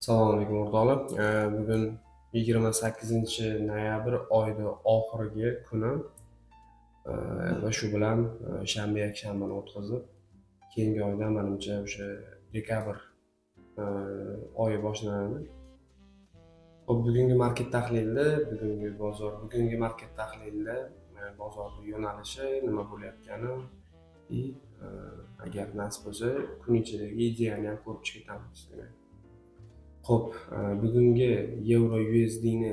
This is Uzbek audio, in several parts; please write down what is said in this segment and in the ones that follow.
Assalomu alaykum o'rtoqlar. Bugun 28-noyabr oyni oxirgi kuni va shu bilan shanba yakshanbani o'tkazib, keyingi oyda menimcha o'sha dekabr oyi boshlanadi. Xo'p, bugungi market tahlilida bozorning yo'nalishi nima bo'layotgani agar nasib bo'lsa kun ichidagi ideyani ham ko'rib chiqamiz. Xo'p, bugungi Euro USD ni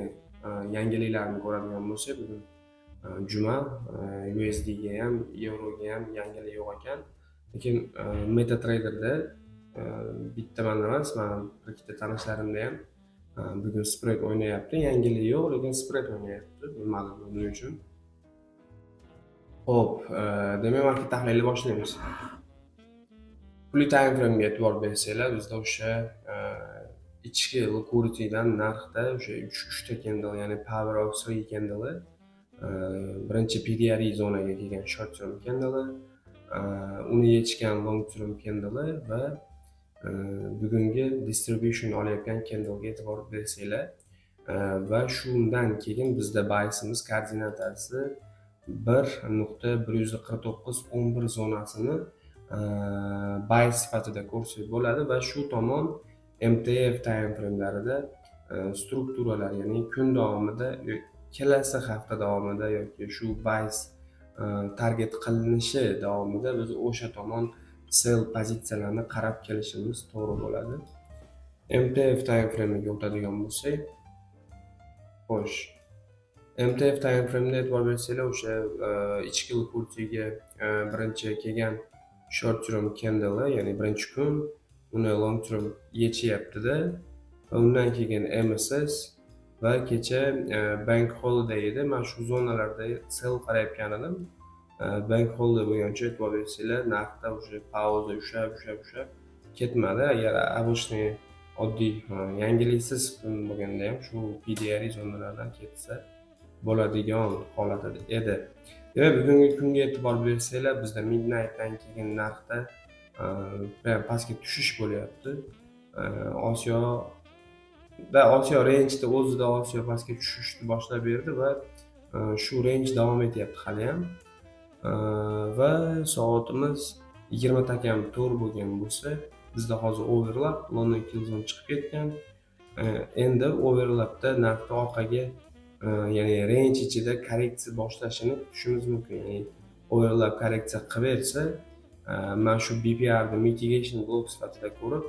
yangiliklarini ko'radigan bo'lsak, bugun juma, USD ga ham, Euro ga ham yangilik yo'q ekan. Lekin MetaTrader'da bitta menda emas, men bir ikkita tanishlarimda ham bugun spread o'ynayapti. Yangilik yo'q, lekin spread o'ynayapti. Bilmadim nima uchun. Xo'p, demak market tahlilini boshlaymiz. Pulli time frame'ga e'tibor bersanglar, bizda o'sha ichki liquidity'dan narxda o'sha 3 ta candle, ya'ni power of 3 candle, birinchi PDRE zonaga kelgan short term candle, uni yechgan long term candle va bugungi distribution olayotgan candle ga e'tibor bersanglar va shundan keyin bizda biasimiz koordinatasi 1.149.11 zonasini bias sifatida ko'rsak bo'ladi va shu tomon MTF time frame'larida strukturalar, ya'ni kun davomida, kelasi hafta davomida yoki shu bias target qilinishi davomida biz o'sha tomon sell pozitsiyalarni qarab kelishimiz to'g'ri bo'ladi. MTF time frame'iga o'tadigan bo'lsak, xo'sh, MTF time frame'da e'tibor bersanglar, o'sha ichki liquidity'ga birinchi kelgan short term candle, ya'ni birinchi kun uni long term yechyapti-da, va undan keyin MSS va kecha bank holiday edi. Men shu zonalarda sell qarayotgan edim. Bank holiday bo'lgancha e'tibor bersanglar, narxda o'sha pauza ushlab ketmadi. Agar обычный oddiy yangiliksiz kun bo'lganda ham shu PDRE zonalardan ketsa bo'ladigan holat edi. Demak, bugungi kunga e'tibor bersanglar, bizda midnightdan keyin narxda pastga tushish bo'lyapti. Osiyo range'da o'zida Osiyo pastga tushishni boshlab berdi va shu range davom etyapti hali ham. Va soatimiz 20:04 bo'lgan bo'lsa, bizda hozir overlap, London kill zone chiqib ketgan. Endi overlapda narxni orqaga, ya'ni range ichida korreksiya boshlashini kutishimiz mumkin. Ya'ni overlap korreksiya qilib bersa, men shu BPR ni mitigation block sifatida ko'rib,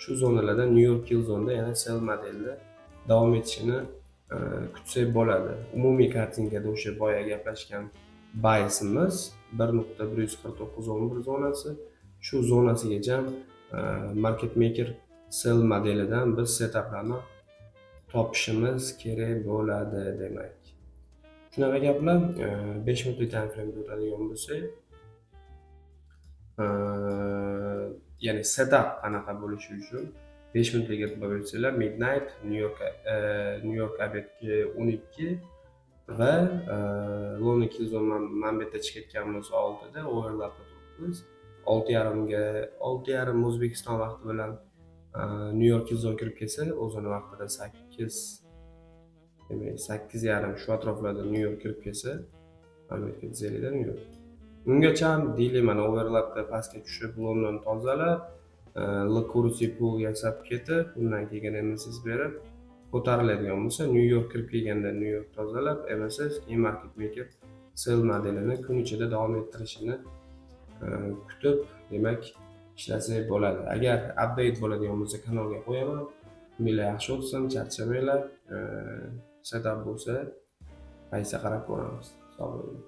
shu zonalarda New York kill zonda yana sell modelda davom etishini kutsak bo'ladi. Umumiy kartinkada o'sha boya gaplashgan biasimiz 1.149.11 zonasi, shu zonasigacha market maker sell modelidan biz setuplarni topishimiz kerak bo'ladi demak. Shunaqa gaplar. 5 minutlik time frame'ga o'tadigan bo'lsak, ya'ni setup qanaqa bo'lishi uchun 5 minutlik e'tibor bersanglar, midnight New York abetga 12 va London kill zone men bu yerda chiqayotganimiz 6 da overlapda turibmiz. 6:30 O'zbekiston vaqti bilan New York kill zone kirib kelsa, o'zini vaqtida 8, demak 8:30 shu atroflarda New York kirib kelsa, Amerika dizayda New York. Ungacha ham deylik, mana overlapda pastga tushib, London tozalab, liquidity pool yasab ketib, undan keyin MSS berib ko'tariladigan bo'lsa, New York kirib kelganda New York tozalab, MSS, keyin market maker sell modelini kun ichida davom ettirishini kutib, demak, ishlasak bo'ladi. Agar update bo'ladigan bo'lsa, kanalga qo'yaman. Kuninglar yaxshi o'tsin, charchamanglar. Setup bo'lsa, qaysi qarab ko'ramiz. Sog' bo'ling.